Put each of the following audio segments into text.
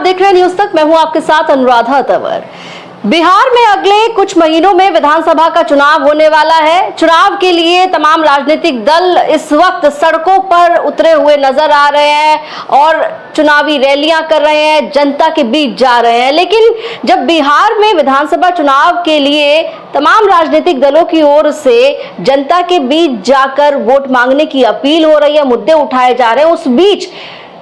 देख रहे हैं न्यूज तक। मैं हूं आपके साथ अनुराधा तंवर। बिहार में अगले कुछ महीनों में विधानसभा का चुनाव होने वाला है। चुनाव के लिए तमाम राजनीतिक दल इस वक्त सड़कों पर उतरे हुए नजर आ रहे हैं और चुनावी रैलियां कर रहे हैं, जनता के बीच जा रहे हैं। लेकिन जब बिहार में विधानसभा चुनाव के लिए तमाम राजनीतिक दलों की ओर से जनता के बीच जाकर वोट मांगने की अपील हो रही है, मुद्दे उठाए जा रहे हैं, उस बीच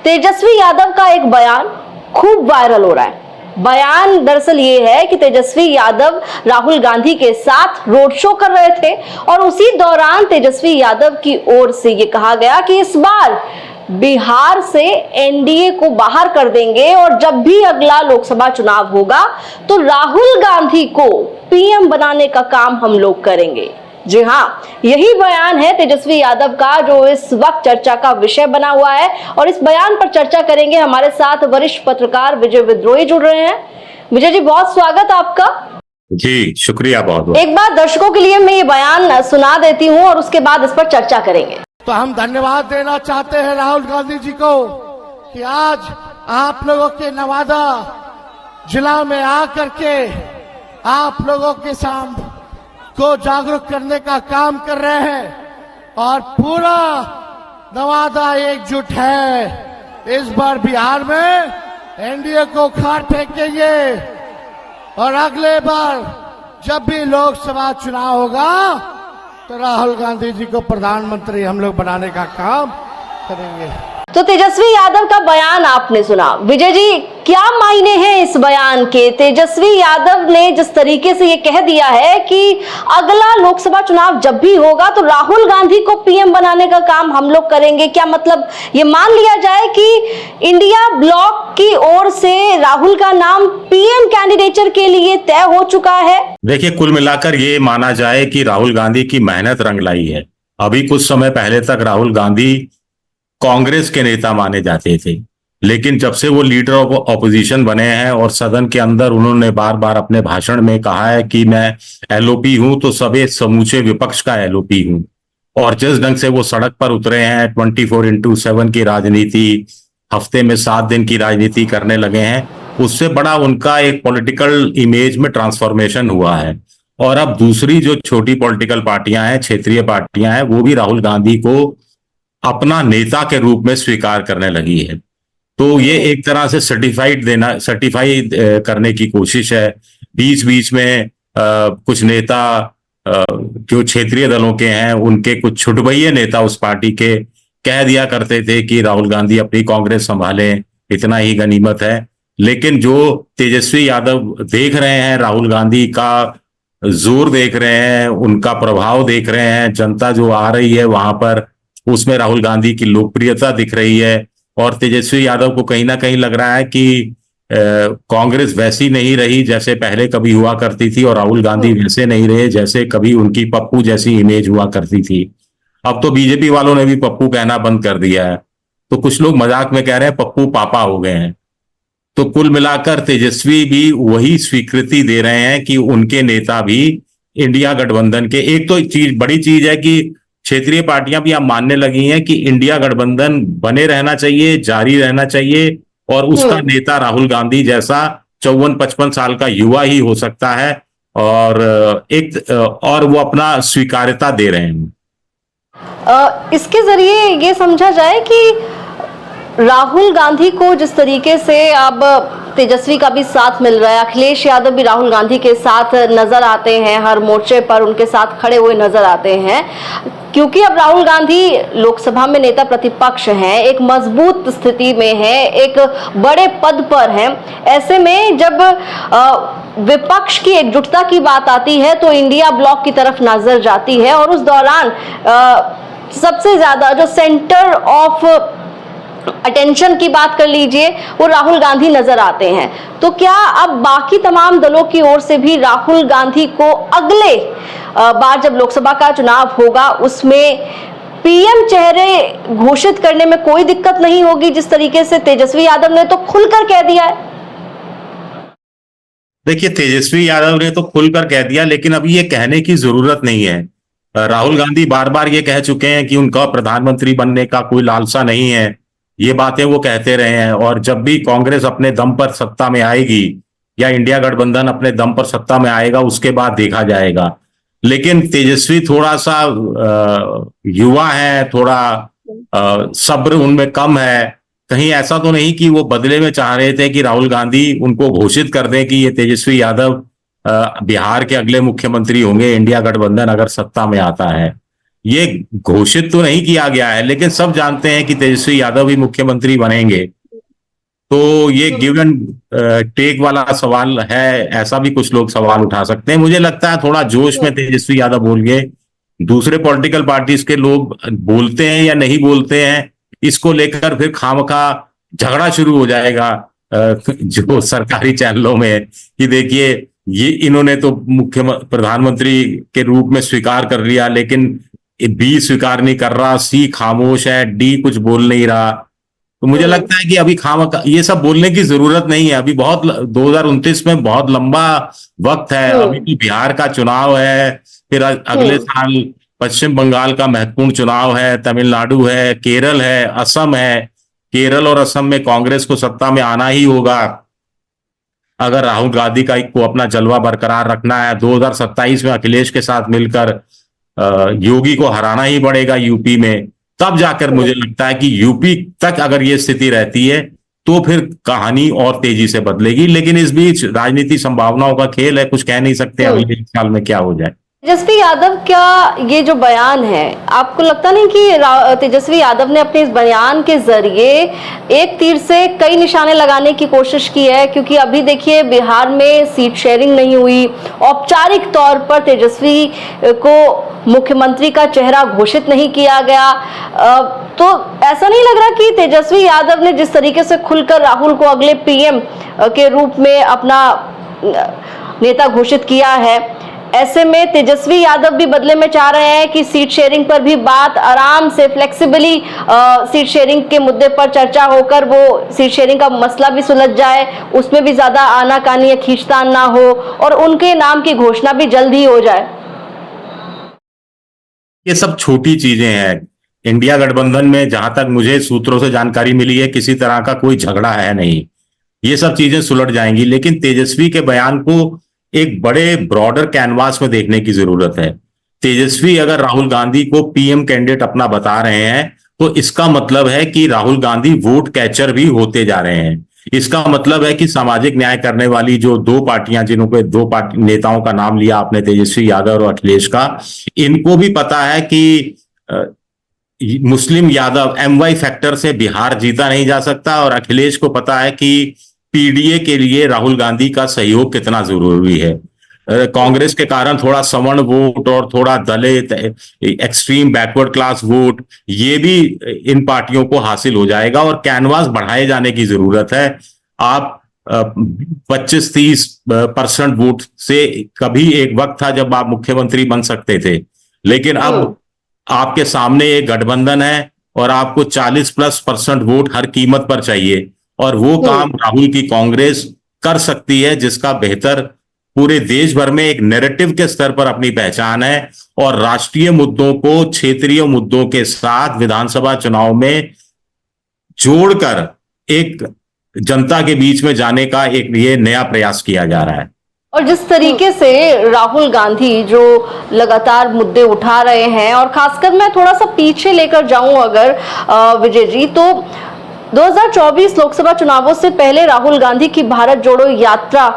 तेजस्वी यादव का एक बयान खूब वायरल हो रहा है। बयान दरअसल ये है कि तेजस्वी यादव राहुल गांधी के साथ रोड शो कर रहे थे और उसी दौरान तेजस्वी यादव की ओर से ये कहा गया कि इस बार बिहार से एनडीए को बाहर कर देंगे और जब भी अगला लोकसभा चुनाव होगा तो राहुल गांधी को पीएम बनाने का काम हम लोग करेंगे। जी हाँ, यही बयान है तेजस्वी यादव का जो इस वक्त चर्चा का विषय बना हुआ है और इस बयान पर चर्चा करेंगे। हमारे साथ वरिष्ठ पत्रकार विजय विद्रोही जुड़ रहे हैं। विजय जी, बहुत स्वागत आपका। जी शुक्रिया बहुत बहुत। एक बार दर्शकों के लिए मैं ये बयान सुना देती हूँ और उसके बाद इस पर चर्चा करेंगे। तो हम धन्यवाद देना चाहते हैं राहुल गांधी जी को कि आज आप लोगों के नवादा जिला में आकर के आप लोगों के सामने को जागरूक करने का काम कर रहे हैं और पूरा नवादा एकजुट है। इस बार बिहार में एनडीए को खाट फेंकेंगे और अगले बार जब भी लोकसभा चुनाव होगा तो राहुल गांधी जी को प्रधानमंत्री हम लोग बनाने का काम करेंगे। तो तेजस्वी यादव का बयान आपने सुना। विजय जी, क्या मायने हैं इस बयान के? तेजस्वी यादव ने जिस तरीके से ये कह दिया है कि अगला लोकसभा चुनाव जब भी होगा तो राहुल गांधी को पीएम बनाने का काम हम लोग करेंगे, क्या मतलब ये मान लिया जाए कि इंडिया ब्लॉक की ओर से राहुल का नाम पीएम कैंडिडेचर के लिए तय हो चुका है? देखिए, कुल मिलाकर ये माना जाए कि राहुल गांधी की मेहनत रंग लाई है। अभी कुछ समय पहले तक राहुल गांधी कांग्रेस के नेता माने जाते थे, लेकिन जब से वो लीडर ऑफ ऑपोजिशन बने हैं और सदन के अंदर उन्होंने बार बार अपने भाषण में कहा है कि मैं एलओपी हूं तो सबे समूचे विपक्ष का एलओपी हूं, और जिस ढंग से वो सड़क पर उतरे हैं, 24x7 की राजनीति, हफ्ते में 7 दिन की राजनीति करने लगे हैं, उससे बड़ा उनका एक पॉलिटिकल इमेज में ट्रांसफॉर्मेशन हुआ है। और अब दूसरी जो छोटी पॉलिटिकल पार्टियां हैं, क्षेत्रीय पार्टियां हैं, वो भी राहुल गांधी को अपना नेता के रूप में स्वीकार करने लगी है। तो ये एक तरह से सर्टिफाई करने की कोशिश है। बीच बीच में कुछ नेता जो क्षेत्रीय दलों के हैं, उनके कुछ छुटभइये नेता उस पार्टी के कह दिया करते थे कि राहुल गांधी अपनी कांग्रेस संभालें, इतना ही गनीमत है। लेकिन जो तेजस्वी यादव देख रहे हैं, राहुल गांधी का जोर देख रहे हैं, उनका प्रभाव देख रहे हैं, जनता जो आ रही है वहां पर, उसमें राहुल गांधी की लोकप्रियता दिख रही है और तेजस्वी यादव को कहीं ना कहीं लग रहा है कि कांग्रेस वैसी नहीं रही जैसे पहले कभी हुआ करती थी और राहुल गांधी वैसे नहीं रहे जैसे कभी उनकी पप्पू जैसी इमेज हुआ करती थी। अब तो बीजेपी वालों ने भी पप्पू कहना बंद कर दिया है, तो कुछ लोग मजाक में कह रहे हैं पप्पू पापा हो गए हैं। तो कुल मिलाकर तेजस्वी भी वही स्वीकृति दे रहे हैं कि उनके नेता भी इंडिया गठबंधन के, एक तो बड़ी चीज है कि क्षेत्रीय पार्टियां भी अब मानने लगी हैं कि इंडिया गठबंधन बने रहना चाहिए, जारी रहना चाहिए, और उसका नेता राहुल गांधी जैसा 54-55 साल का युवा ही हो सकता है, और वो अपना स्वीकार्यता दे रहे हैं। इसके जरिए ये समझा जाए कि राहुल गांधी को जिस तरीके से अब तेजस्वी का भी साथ मिल रहा है, अखिलेश यादव भी राहुल गांधी के साथ नजर आते हैं, हर मोर्चे पर उनके साथ खड़े हुए नजर आते हैं, क्योंकि अब राहुल गांधी लोकसभा में नेता प्रतिपक्ष हैं, एक मजबूत स्थिति में है, एक बड़े पद पर हैं। ऐसे में जब विपक्ष की एकजुटता की बात आती है तो इंडिया ब्लॉक की तरफ नजर जाती है और उस दौरान सबसे ज्यादा जो सेंटर ऑफ अटेंशन की बात कर लीजिए, वो राहुल गांधी नजर आते हैं। तो क्या अब बाकी तमाम दलों की ओर से भी राहुल गांधी को अगले बार जब लोकसभा का चुनाव होगा उसमें पीएम चेहरे घोषित करने में कोई दिक्कत नहीं होगी, जिस तरीके से तेजस्वी यादव ने तो खुलकर कह दिया है? देखिए, तेजस्वी यादव ने तो खुलकर कह दिया, लेकिन अभी ये कहने की जरूरत नहीं है। राहुल गांधी बार बार ये कह चुके हैं कि उनका प्रधानमंत्री बनने का कोई लालसा नहीं है, ये बातें वो कहते रहे हैं, और जब भी कांग्रेस अपने दम पर सत्ता में आएगी या इंडिया गठबंधन अपने दम पर सत्ता में आएगा, उसके बाद देखा जाएगा। लेकिन तेजस्वी थोड़ा सा युवा है, थोड़ा सब्र उनमें कम है। कहीं ऐसा तो नहीं कि वो बदले में चाह रहे थे कि राहुल गांधी उनको घोषित कर दें कि ये तेजस्वी यादव बिहार के अगले मुख्यमंत्री होंगे, इंडिया गठबंधन अगर सत्ता में आता है। ये घोषित तो नहीं किया गया है, लेकिन सब जानते हैं कि तेजस्वी यादव ही मुख्यमंत्री बनेंगे। तो ये गिव एंड टेक वाला सवाल है, ऐसा भी कुछ लोग सवाल उठा सकते हैं। मुझे लगता है थोड़ा जोश में तेजस्वी यादव बोल गए। दूसरे पॉलिटिकल पार्टीज के लोग बोलते हैं या नहीं बोलते हैं, इसको लेकर फिर खामखा झगड़ा शुरू हो जाएगा जो सरकारी चैनलों में, कि देखिए ये इन्होंने तो प्रधानमंत्री के रूप में स्वीकार कर लिया, लेकिन बी स्वीकार नहीं कर रहा, सी खामोश है, डी कुछ बोल नहीं रहा। तो मुझे लगता है कि अभी खामखा ये सब बोलने की जरूरत नहीं है। अभी बहुत 2029 में बहुत लंबा वक्त है। अभी तो बिहार का चुनाव है, फिर अगले साल पश्चिम बंगाल का महत्वपूर्ण चुनाव है, तमिलनाडु है, केरल है, असम है। केरल और असम में कांग्रेस को सत्ता में आना ही होगा अगर राहुल गांधी को अपना जलवा बरकरार रखना है। 2027 में अखिलेश के साथ मिलकर योगी को हराना ही पड़ेगा यूपी में। तब जाकर मुझे लगता है कि यूपी तक अगर ये स्थिति रहती है तो फिर कहानी और तेजी से बदलेगी। लेकिन इस बीच राजनीति संभावनाओं का खेल है, कुछ कह नहीं सकते अगले एक साल में क्या हो जाए। तेजस्वी यादव क्या ये जो बयान है, आपको लगता नहीं कि तेजस्वी यादव ने अपने इस बयान के जरिए एक तीर से कई निशाने लगाने की कोशिश की है? क्योंकि अभी देखिए बिहार में सीट शेयरिंग नहीं हुई, औपचारिक तौर पर तेजस्वी को मुख्यमंत्री का चेहरा घोषित नहीं किया गया। तो ऐसा नहीं लग रहा कि तेजस्वी यादव ने जिस तरीके से खुलकर राहुल को अगले पीएम के रूप में अपना नेता घोषित किया है, ऐसे में तेजस्वी यादव भी बदले में चाह रहे हैं कि सीट शेयरिंग पर भी बात आराम से फ्लेक्सिबली सीट शेयरिंग के मुद्दे पर चर्चा होकर वो सीट शेयरिंग का मसला भी सुलझ जाए, उसमें भी ज्यादा आनाकानी या खींचतान ना हो और उनके नाम की घोषणा भी जल्द ही हो जाए। ये सब छोटी चीजें हैं। इंडिया गठबंधन में जहां तक मुझे सूत्रों से जानकारी मिली है, किसी तरह का कोई झगड़ा है नहीं। ये सब चीजें सुलझ जाएंगी। लेकिन तेजस्वी के बयान को एक बड़े ब्रॉडर कैनवास में देखने की जरूरत है। तेजस्वी अगर राहुल गांधी को पीएम कैंडिडेट अपना बता रहे हैं तो इसका मतलब है कि राहुल गांधी वोट कैचर भी होते जा रहे हैं। इसका मतलब है कि सामाजिक न्याय करने वाली जो दो पार्टियां, जिन्हों पे दो पार्टी नेताओं का नाम लिया आपने, तेजस्वी यादव और अखिलेश का, इनको भी पता है कि मुस्लिम यादव MY फैक्टर से बिहार जीता नहीं जा सकता, और अखिलेश को पता है कि पीडीए के लिए राहुल गांधी का सहयोग कितना जरूरी है। कांग्रेस के कारण थोड़ा सवर्ण वोट और थोड़ा दलित, एक्सट्रीम बैकवर्ड क्लास वोट, ये भी इन पार्टियों को हासिल हो जाएगा और कैनवास बढ़ाए जाने की जरूरत है। आप 25-30% वोट से, कभी एक वक्त था जब आप मुख्यमंत्री बन सकते थे, लेकिन अब आपके सामने एक गठबंधन है और आपको 40+ % वोट हर कीमत पर चाहिए, और वो काम राहुल की कांग्रेस कर सकती है, जिसका बेहतर पूरे देश भर में एक नैरेटिव के स्तर पर अपनी पहचान है, और राष्ट्रीय मुद्दों को क्षेत्रीय मुद्दों के साथ विधानसभा चुनाव में जोड़कर एक जनता के बीच में जाने का एक ये नया प्रयास किया जा रहा है। और जिस तरीके से राहुल गांधी जो लगातार मुद्दे उठा रहे हैं, और खासकर मैं थोड़ा सा पीछे लेकर जाऊं अगर विजय जी, तो 2024 लोकसभा चुनावों से पहले राहुल गांधी की भारत जोड़ो यात्रा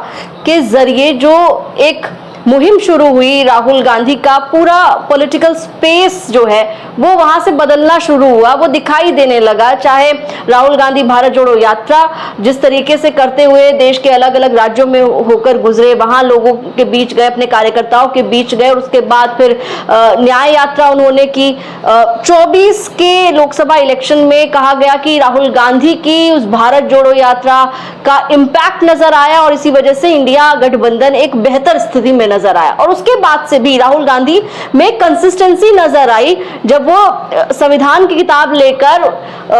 के जरिए जो एक मुहिम शुरू हुई, राहुल गांधी का पूरा पॉलिटिकल स्पेस जो है वो वहां से बदलना शुरू हुआ, वो दिखाई देने लगा। चाहे राहुल गांधी भारत जोड़ो यात्रा जिस तरीके से करते हुए देश के अलग अलग राज्यों में होकर गुजरे, वहां लोगों के बीच गए, अपने कार्यकर्ताओं के बीच गए, और उसके बाद फिर न्याय यात्रा उन्होंने की। 24 के लोकसभा इलेक्शन में कहा गया कि राहुल गांधी की उस भारत जोड़ो यात्रा का इम्पैक्ट नजर आया और इसी वजह से इंडिया गठबंधन एक बेहतर स्थिति में नजर आया। और उसके बाद से भी राहुल गांधी में कंसिस्टेंसी नजर आई, जब वो संविधान की किताब लेकर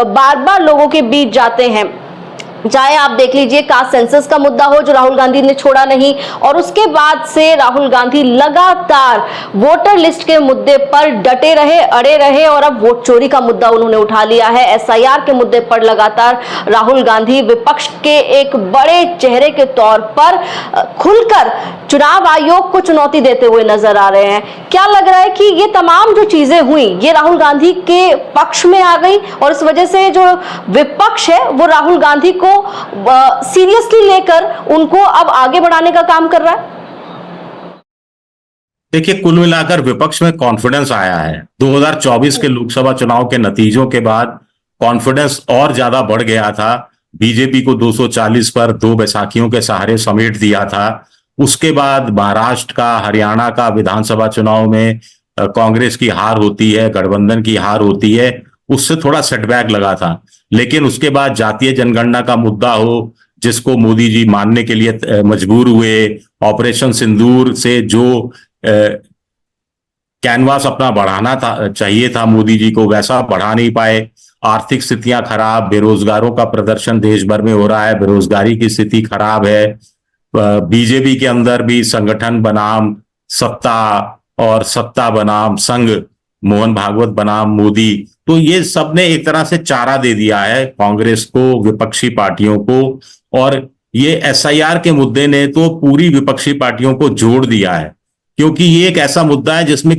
बार बार लोगों के बीच जाते हैं, चाहे आप देख लीजिए कास्ट सेंसस का मुद्दा हो जो राहुल गांधी ने छोड़ा नहीं, और उसके बाद से राहुल गांधी लगातार वोटर लिस्ट के मुद्दे पर डटे रहे, अड़े रहे, और अब वोट चोरी का मुद्दा उन्होंने उठा लिया है। एसआईआर के मुद्दे पर लगातार राहुल गांधी विपक्ष के एक बड़े चेहरे के तौर पर खुलकर चुनाव आयोग को चुनौती देते हुए नजर आ रहे हैं। क्या लग रहा है कि ये तमाम जो चीजें हुई ये राहुल गांधी के पक्ष में आ गई, और इस वजह से जो विपक्ष है वो राहुल गांधी को सीरियसली लेकर उनको अब आगे बढ़ाने का काम कर रहा है? देखिए, कुल मिलाकर विपक्ष में कॉन्फिडेंस आया है। 2024 के लोकसभा चुनाव के नतीजों के बाद कॉन्फिडेंस और ज्यादा बढ़ गया था। बीजेपी को 240 पर 2 बैसाखियों के सहारे समेट दिया था। उसके बाद महाराष्ट्र का, हरियाणा का विधानसभा चुनाव में कांग्रेस की हार होती है, गठबंधन की हार होती है, उससे थोड़ा सेटबैक लगा था। लेकिन उसके बाद जातीय जनगणना का मुद्दा हो, जिसको मोदी जी मानने के लिए मजबूर हुए, ऑपरेशन सिंदूर से जो कैनवास अपना बढ़ाना था, चाहिए था मोदी जी को, वैसा बढ़ा नहीं पाए। आर्थिक स्थितियां खराब, बेरोजगारों का प्रदर्शन देश भर में हो रहा है, बेरोजगारी की स्थिति खराब है। बीजेपी के अंदर भी संगठन बनाम सत्ता और सत्ता बनाम संघ, मोहन भागवत बनाम मोदी, तो ये सब ने एक तरह से चारा दे दिया है कांग्रेस को, विपक्षी पार्टियों को। और ये एसआईआर के मुद्दे ने तो पूरी विपक्षी पार्टियों को जोड़ दिया है, क्योंकि ये एक ऐसा मुद्दा है जिसमें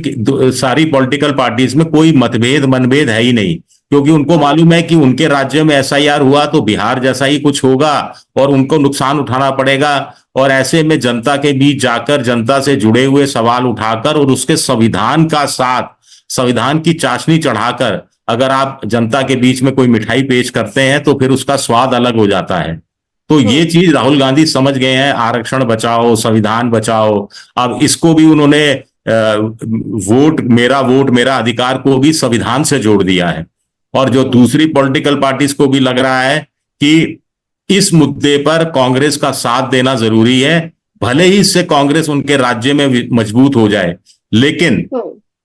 सारी पॉलिटिकल पार्टीज में कोई मनभेद है ही नहीं, क्योंकि उनको मालूम है कि उनके राज्य में एसआईआर हुआ तो बिहार जैसा ही कुछ होगा और उनको नुकसान उठाना पड़ेगा। और ऐसे में जनता के बीच जाकर, जनता से जुड़े हुए सवाल उठाकर और उसके संविधान का साथ, संविधान की चाशनी चढ़ाकर अगर आप जनता के बीच में कोई मिठाई पेश करते हैं तो फिर उसका स्वाद अलग हो जाता है। तो ये चीज राहुल गांधी समझ गए हैं, आरक्षण बचाओ, संविधान बचाओ। अब इसको भी उन्होंने वोट मेरा अधिकार को भी संविधान से जोड़ दिया है। और जो दूसरी पॉलिटिकल पार्टीज को भी लग रहा है कि इस मुद्दे पर कांग्रेस का साथ देना जरूरी है, भले ही इससे कांग्रेस उनके राज्य में मजबूत हो जाए, लेकिन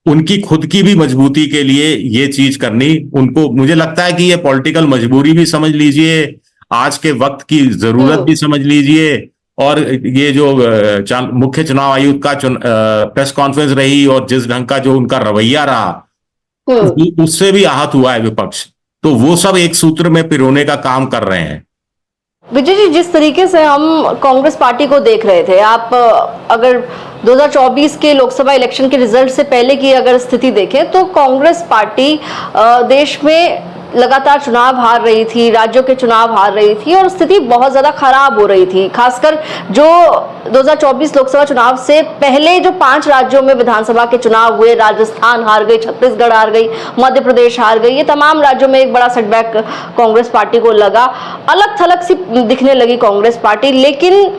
उनकी खुद की भी मजबूती के लिए ये चीज करनी उनको, मुझे लगता है कि ये पॉलिटिकल मजबूरी भी समझ लीजिए, आज के वक्त की जरूरत भी समझ लीजिए। और ये जो मुख्य चुनाव आयुक्त का प्रेस कॉन्फ्रेंस रही और जिस ढंग का जो उनका रवैया रहा, उससे भी आहत हुआ है विपक्ष। तो वो सब एक सूत्र में पिरोने का काम कर रहे हैं। विजय जी, जिस तरीके से हम कांग्रेस पार्टी को देख रहे थे, आप अगर 2024 के लोकसभा इलेक्शन के रिजल्ट से पहले की अगर स्थिति देखें तो कांग्रेस पार्टी देश में लगातार चुनाव हार रही थी, राज्यों के चुनाव हार रही थी, और स्थिति बहुत ज्यादा खराब हो रही थी। खासकर जो 2024 लोकसभा चुनाव से पहले जो 5 राज्यों में विधानसभा के चुनाव हुए, राजस्थान हार गई, छत्तीसगढ़ हार गई, मध्य प्रदेश हार गई, ये तमाम राज्यों में एक बड़ा सेटबैक कांग्रेस पार्टी को लगा, अलग थलग सी दिखने लगी कांग्रेस पार्टी। लेकिन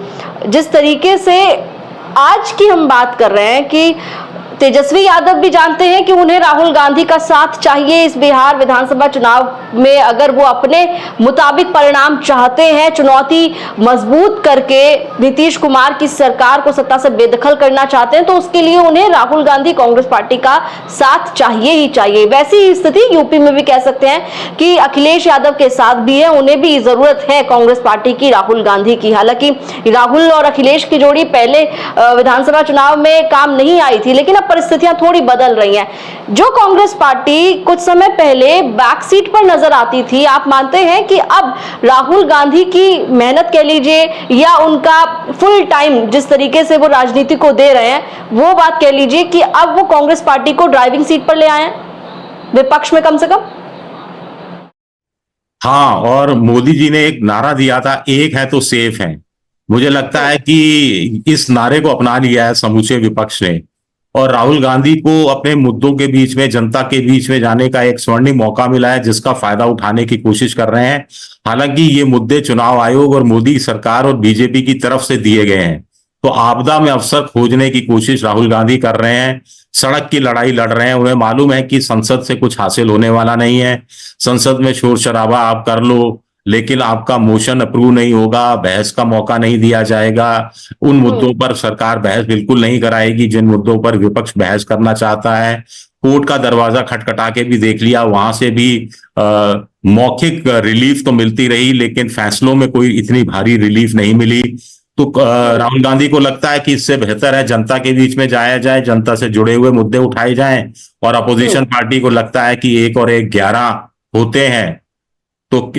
जिस तरीके से आज की हम बात कर रहे हैं कि तेजस्वी यादव भी जानते हैं कि उन्हें राहुल गांधी का साथ चाहिए इस बिहार विधानसभा चुनाव में, अगर वो अपने मुताबिक परिणाम चाहते हैं, चुनौती मजबूत करके नीतीश कुमार की सरकार को सत्ता से बेदखल करना चाहते हैं, तो उसके लिए उन्हें राहुल गांधी कांग्रेस पार्टी का साथ चाहिए ही चाहिए। वैसी ही स्थिति यूपी में भी कह सकते हैं कि अखिलेश यादव के साथ भी है, उन्हें भी जरूरत है कांग्रेस पार्टी की, राहुल गांधी की। हालांकि राहुल और अखिलेश की जोड़ी पहले विधानसभा चुनाव में काम नहीं आई थी, लेकिन परिस्थितियां थोड़ी बदल रही हैं। जो कांग्रेस पार्टी कुछ समय पहले बैक सीट पर नजर आती थी, आप मानते हैं कि अब राहुल गांधी की मेहनत कह लीजिए या उनका फुल टाइम जिस तरीके से वो राजनीति को दे रहे हैं, वो बात कह लीजिए कि अब वो कांग्रेस पार्टी को ड्राइविंग सीट पर ले आए हैं, विपक्ष में कम से कम? हाँ, और मोदी जी ने एक नारा दिया था, एक है तो सेफ है। मुझे लगता है कि इस नारे को अपना लिया है समूचे विपक्ष ने, और राहुल गांधी को अपने मुद्दों के बीच में, जनता के बीच में जाने का एक स्वर्णिम मौका मिला है, जिसका फायदा उठाने की कोशिश कर रहे हैं। हालांकि ये मुद्दे चुनाव आयोग और मोदी सरकार और बीजेपी की तरफ से दिए गए हैं, तो आपदा में अवसर खोजने की कोशिश राहुल गांधी कर रहे हैं, सड़क की लड़ाई लड़ रहे हैं। उन्हें मालूम है कि संसद से कुछ हासिल होने वाला नहीं है, संसद में शोर शराबा आप कर लो, लेकिन आपका मोशन अप्रूव नहीं होगा, बहस का मौका नहीं दिया जाएगा। उन मुद्दों पर सरकार बहस बिल्कुल नहीं कराएगी जिन मुद्दों पर विपक्ष बहस करना चाहता है। कोर्ट का दरवाजा खटखटा के भी देख लिया, वहां से भी मौखिक रिलीफ तो मिलती रही, लेकिन फैसलों में कोई इतनी भारी रिलीफ नहीं मिली। तो राहुल गांधी को लगता है कि इससे बेहतर है जनता के बीच में जाया जाए, जनता से जुड़े हुए मुद्दे उठाए जाएं, और अपोजिशन पार्टी को लगता है कि 1 और 1 11 होते हैं, तो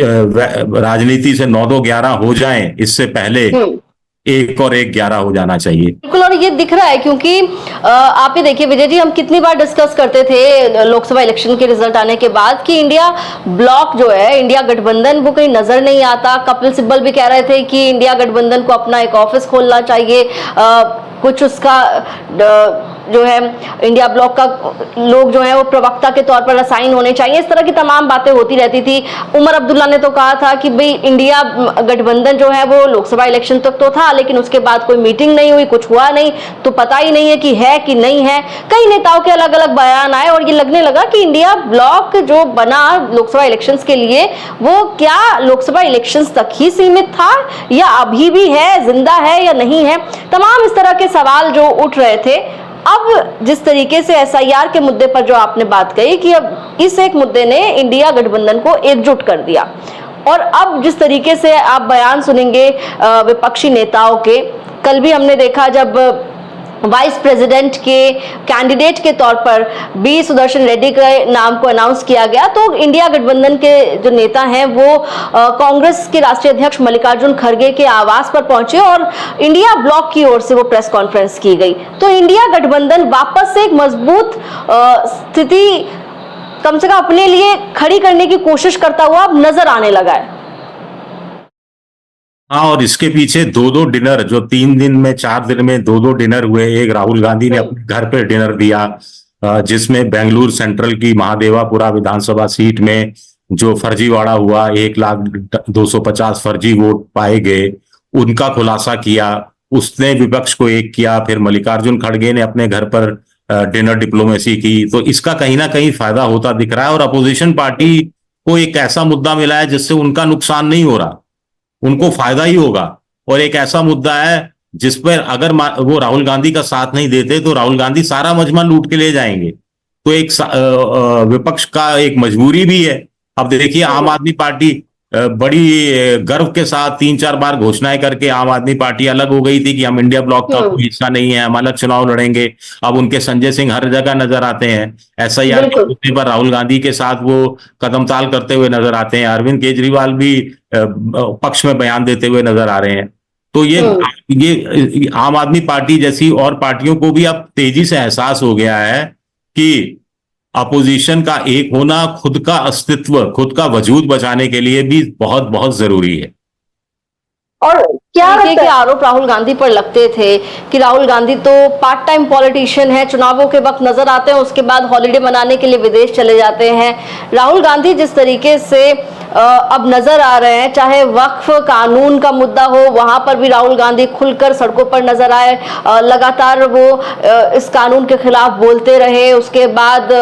राजनीति से 9-2 11 हो जाएं, इससे पहले 1 और 1 11 हो जाना चाहिए। बिल्कुल, और ये दिख रहा है क्योंकि आप ये देखिए विजय जी, हम कितनी बार डिस्कस करते थे लोकसभा इलेक्शन के रिजल्ट आने के बाद कि इंडिया ब्लॉक जो है, इंडिया गठबंधन, वो कहीं नजर नहीं आता। कपिल सिब्बल भी कह रहे थे कि इंडिया गठबंधन को अपना एक ऑफिस खोलना चाहिए, कुछ उसका जो है इंडिया ब्लॉक का लोग जो है वो प्रवक्ता के तौर पर असाइन होने चाहिए, इस तरह की तमाम बातें होती रहती थी। उमर अब्दुल्ला ने तो कहा था कि भाई इंडिया गठबंधन जो है वो लोकसभा इलेक्शन तक तो था, लेकिन उसके बाद कोई मीटिंग नहीं हुई, कुछ हुआ नहीं, तो पता ही नहीं है कि नहीं है। कई नेताओं के अलग अलग बयान आए और ये लगने लगा कि इंडिया ब्लॉक जो बना लोकसभा इलेक्शंस के लिए, वो क्या लोकसभा इलेक्शंस तक ही सीमित था या अभी भी है, जिंदा है या नहीं है। तमाम इस तरह के सवाल जो उठ रहे थे। अब जिस तरीके से एसआईआर के मुद्दे पर जो आपने बात कही कि अब इस एक मुद्दे ने इंडिया गठबंधन को एकजुट कर दिया, और अब जिस तरीके से आप बयान सुनेंगे विपक्षी नेताओं के, कल भी हमने देखा जब वाइस प्रेसिडेंट के कैंडिडेट के तौर पर बी सुदर्शन रेड्डी के नाम को अनाउंस किया गया, तो इंडिया गठबंधन के जो नेता हैं वो कांग्रेस के राष्ट्रीय अध्यक्ष मल्लिकार्जुन खड़गे के आवास पर पहुंचे और इंडिया ब्लॉक की ओर से वो प्रेस कॉन्फ्रेंस की गई। तो इंडिया गठबंधन वापस से एक मजबूत स्थिति कम से कम अपने लिए खड़ी करने की कोशिश करता हुआ अब नजर आने लगा है। हाँ, और इसके पीछे 2-2 डिनर, जो 3 दिन में 4 दिन में 2-2 डिनर हुए। एक राहुल गांधी ने अपने घर पे डिनर दिया, जिसमें बेंगलुरु सेंट्रल की महादेवापुरा विधानसभा सीट में जो फर्जीवाड़ा हुआ, 1,02,50 फर्जी वोट पाए गए, उनका खुलासा किया। उसने विपक्ष को एक किया। फिर मल्लिकार्जुन खड़गे ने अपने घर पर डिनर डिप्लोमेसी की। तो इसका कहीं ना कहीं फायदा होता दिख रहा है, और अपोजिशन पार्टी को एक ऐसा मुद्दा मिला है जिससे उनका नुकसान नहीं हो रहा, उनको फायदा ही होगा। और एक ऐसा मुद्दा है जिस पर अगर वो राहुल गांधी का साथ नहीं देते तो राहुल गांधी सारा मजमा लूट के ले जाएंगे। तो एक विपक्ष का एक मजबूरी भी है। अब देखिए, आम आदमी पार्टी बड़ी गर्व के साथ 3-4 बार घोषणाएं करके आम आदमी पार्टी अलग हो गई थी कि हम इंडिया ब्लॉक का कोई हिस्सा नहीं है, हम अलग चुनाव लड़ेंगे। अब उनके संजय सिंह हर जगह नजर आते हैं, एसआईआर के मुद्दे पर राहुल गांधी के साथ वो कदमताल करते हुए नजर आते हैं। अरविंद केजरीवाल भी पक्ष में बयान देते हुए नजर आ रहे हैं। तो ये आम आदमी पार्टी जैसी और पार्टियों को भी अब तेजी से एहसास हो गया है कि अपोजिशन का एक होना खुद का अस्तित्व, खुद का वजूद बचाने के लिए भी बहुत बहुत जरूरी है। और क्या के आरोप राहुल गांधी पर लगते थे कि राहुल गांधी तो पार्ट टाइम पॉलिटिशियन है, चुनावों के वक्त नजर आते हैं, उसके बाद हॉलिडे मनाने के लिए विदेश चले जाते हैं। राहुल गांधी जिस तरीके से अब नजर आ रहे हैं, चाहे वक्फ कानून का मुद्दा हो, वहां पर भी राहुल गांधी खुलकर सड़कों पर नजर आए, लगातार वो इस कानून के खिलाफ बोलते रहे। उसके बाद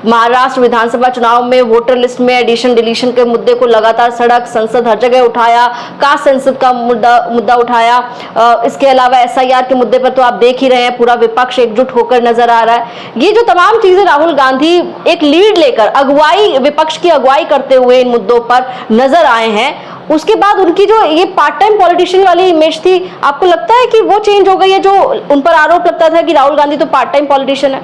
महाराष्ट्र विधानसभा चुनाव में वोटर लिस्ट में एडिशन डिलीशन के मुद्दे को लगातार सड़क, संसद हर जगह उठाया, कास्ट सेंसस का मुद्दा उठाया। इसके अलावा एसआईआर के मुद्दे पर तो आप देख ही रहे हैं, पूरा विपक्ष एकजुट होकर नजर आ रहा है। ये जो तमाम चीजें राहुल गांधी एक लीड लेकर अगुवाई, विपक्ष की अगुवाई करते हुए इन मुद्दों पर नजर आए हैं, उसके बाद उनकी जो ये पार्ट टाइम पॉलिटिशियन वाली इमेज थी, आपको लगता है कि वो चेंज हो गई है? जो उन पर आरोप लगता था कि राहुल गांधी तो पार्ट टाइम पॉलिटिशियन है।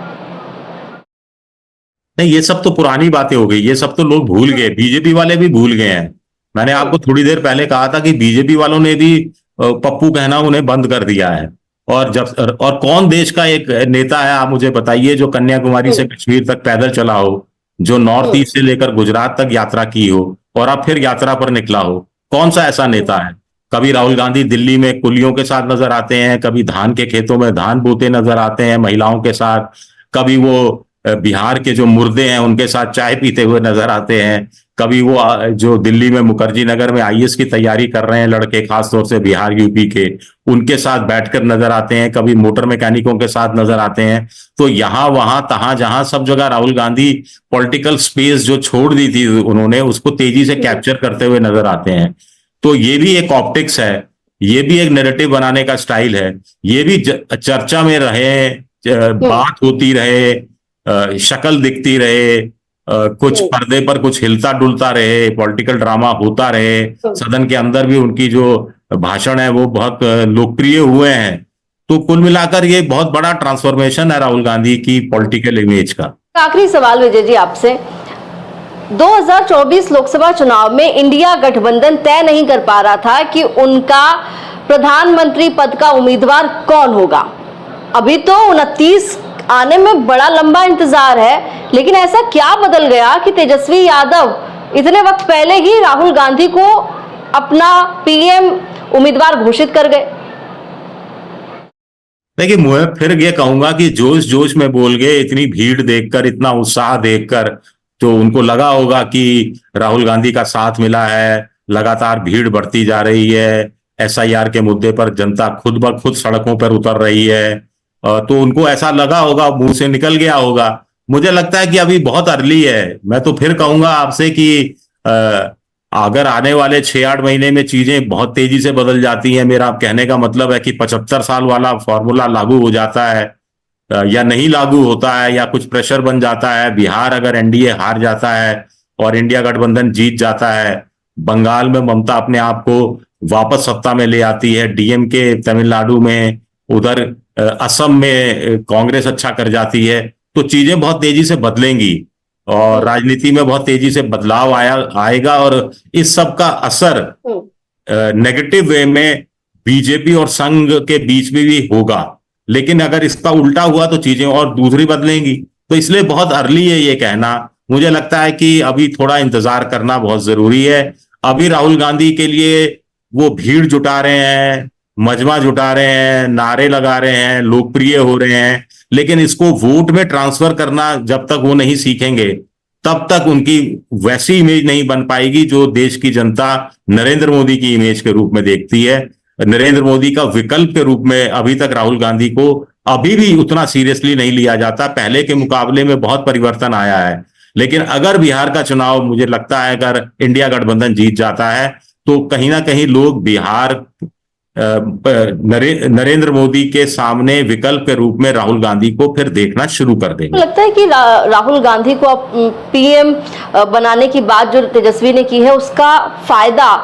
नहीं, ये सब तो पुरानी बातें हो गई, ये सब तो लोग भूल गए, बीजेपी वाले भी भूल गए हैं। मैंने आपको थोड़ी देर पहले कहा था कि बीजेपी वालों ने भी पप्पू कहना उन्हें बंद कर दिया है। और कौन देश का एक नेता है, आप मुझे बताइए, जो कन्याकुमारी से कश्मीर तक पैदल चला हो, जो नॉर्थ ईस्ट से लेकर गुजरात तक यात्रा की हो और अब फिर यात्रा पर निकला हो? कौन सा ऐसा नेता है? कभी राहुल गांधी दिल्ली में कुलियों के साथ नजर आते हैं, कभी धान के खेतों में धान बोते नजर आते हैं महिलाओं के साथ, कभी वो बिहार के जो मुर्दे हैं उनके साथ चाय पीते हुए नजर आते हैं, कभी वो जो दिल्ली में मुखर्जी नगर में आईएएस की तैयारी कर रहे हैं लड़के, खासतौर से बिहार यूपी के, उनके साथ बैठकर नजर आते हैं, कभी मोटर मैकेनिकों के साथ नजर आते हैं। तो यहां वहां तहां जहां सब जगह राहुल गांधी पॉलिटिकल स्पेस जो छोड़ दी थी उन्होंने, उसको तेजी से कैप्चर करते हुए नजर आते हैं। तो ये भी एक ऑप्टिक्स है, ये भी एक नैरेटिव बनाने का स्टाइल है, ये भी चर्चा में रहे, बात होती रहे, शक्ल दिखती रहे, कुछ पर्दे पर कुछ हिलता डुलता रहे, पॉलिटिकल ड्रामा होता रहे, सदन के अंदर भी उनकी जो भाषण है वो बहुत लोकप्रिय हुए हैं। तो कुल मिलाकर ये बहुत बड़ा ट्रांसफॉर्मेशन है राहुल गांधी की पॉलिटिकल इमेज का। आखिरी सवाल विजय जी आपसे, 2024 लोकसभा चुनाव में इंडिया गठबंधन तय नहीं कर पा रहा था कि उनका प्रधानमंत्री पद का उम्मीदवार कौन होगा। अभी तो 29 आने में बड़ा लंबा इंतजार है, लेकिन ऐसा क्या बदल गया कि तेजस्वी यादव इतने वक्त पहले ही राहुल गांधी को अपना पीएम उम्मीदवार घोषित कर गए? देखिए, मैं फिर ये कहूंगा कि जोश जोश में बोल गए, इतनी भीड़ देखकर, इतना उत्साह देखकर तो उनको लगा होगा कि राहुल गांधी का साथ मिला है, लगातार भीड़ बढ़ती जा रही है, एसआईआर के मुद्दे पर जनता खुद ब खुद सड़कों पर उतर रही है, तो उनको ऐसा लगा होगा, मुंह से निकल गया होगा। मुझे लगता है कि अभी बहुत अर्ली है। मैं तो फिर कहूंगा आपसे कि अगर आने वाले 6-8 महीने में चीजें बहुत तेजी से बदल जाती हैं, मेरा कहने का मतलब है कि 75 साल वाला फॉर्मूला लागू हो जाता है या नहीं लागू होता है, या कुछ प्रेशर बन जाता है, बिहार अगर एनडीए हार जाता है और इंडिया गठबंधन जीत जाता है, बंगाल में ममता अपने आप को वापस सत्ता में ले आती है, डीएमके तमिलनाडु में, उधर असम में कांग्रेस अच्छा कर जाती है, तो चीजें बहुत तेजी से बदलेंगी और राजनीति में बहुत तेजी से बदलाव आएगा और इस सब का असर नेगेटिव वे में बीजेपी और संघ के बीच में भी होगा। लेकिन अगर इसका उल्टा हुआ तो चीजें और दूसरी बदलेंगी। तो इसलिए बहुत अर्ली है ये कहना। मुझे लगता है कि अभी थोड़ा इंतजार करना बहुत जरूरी है। अभी राहुल गांधी के लिए वो भीड़ जुटा रहे हैं, मजमा जुटा रहे हैं, नारे लगा रहे हैं, लोकप्रिय हो रहे हैं, लेकिन इसको वोट में ट्रांसफर करना जब तक वो नहीं सीखेंगे तब तक उनकी वैसी इमेज नहीं बन पाएगी जो देश की जनता नरेंद्र मोदी की इमेज के रूप में देखती है। नरेंद्र मोदी का विकल्प के रूप में अभी तक राहुल गांधी को अभी भी उतना सीरियसली नहीं लिया जाता। पहले के मुकाबले में बहुत परिवर्तन आया है, लेकिन अगर बिहार का चुनाव, मुझे लगता है अगर इंडिया गठबंधन जीत जाता है तो कहीं ना कहीं लोग बिहार नरेंद्र मोदी के सामने विकल्प के रूप में राहुल गांधी को फिर देखना शुरू कर देंगे। लगता है कि राहुल गांधी को पीएम बनाने की बात जो तेजस्वी ने की है, उसका फायदा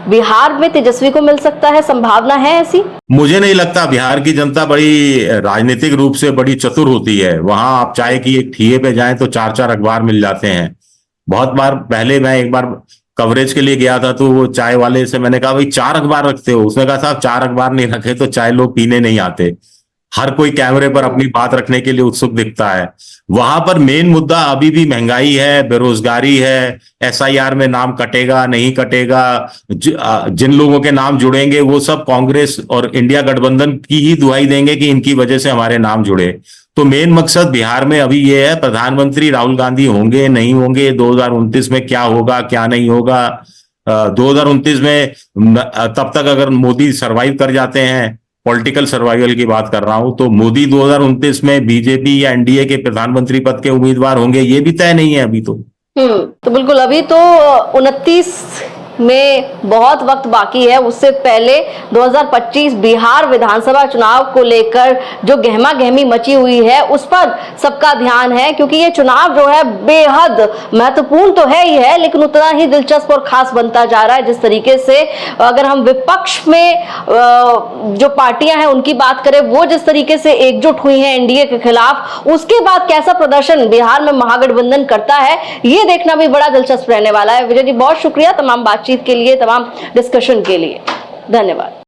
बिहार में तेजस्वी को मिल सकता है, संभावना है ऐसी? मुझे नहीं लगता। बिहार की जनता बड़ी राजनीतिक रूप से बड़ी चतुर होती है। वहां आप चाहे कि एक ठिए पे जाएं तो 4-4 अखबार मिल जाते हैं। बहुत बार पहले मैं एक बार कवरेज के लिए गया था तो वो चाय वाले से मैंने कहा, भाई 4 अखबार रखते हो? उसने कहा, साहब 4 अखबार नहीं रखे तो चाय लोग पीने नहीं आते। हर कोई कैमरे पर अपनी बात रखने के लिए उत्सुक दिखता है। वहां पर मेन मुद्दा अभी भी महंगाई है, बेरोजगारी है, एसआईआर में नाम कटेगा नहीं कटेगा, जिन लोगों के नाम जुड़ेंगे वो सब कांग्रेस और इंडिया गठबंधन की ही दुहाई देंगे कि इनकी वजह से हमारे नाम जुड़े। तो मेन मकसद बिहार में अभी ये है, प्रधानमंत्री राहुल गांधी होंगे नहीं होंगे, 2029 में क्या होगा क्या नहीं होगा। 2029 में तब तक अगर मोदी सरवाइव कर जाते हैं, पॉलिटिकल सर्वाइवल की बात कर रहा हूं, तो मोदी 2029 में बीजेपी या एनडीए के प्रधानमंत्री पद के उम्मीदवार होंगे, ये भी तय नहीं है अभी तो। तो बिल्कुल, अभी तो 29 में बहुत वक्त बाकी है। उससे पहले 2025 बिहार विधानसभा चुनाव को लेकर जो गहमा गहमी मची हुई है उस पर सबका ध्यान है, क्योंकि ये चुनाव जो है बेहद महत्वपूर्ण तो है ही है, लेकिन उतना ही दिलचस्प और खास बनता जा रहा है। जिस तरीके से अगर हम विपक्ष में जो पार्टियां हैं उनकी बात करें, वो जिस तरीके से एकजुट हुई हैं एनडीए के खिलाफ, उसके बाद कैसा प्रदर्शन बिहार में महागठबंधन करता है, ये देखना भी बड़ा दिलचस्प रहने वाला है। विजय जी, बहुत शुक्रिया तमाम बातचीत के लिए, तमाम डिस्कशन के लिए। धन्यवाद।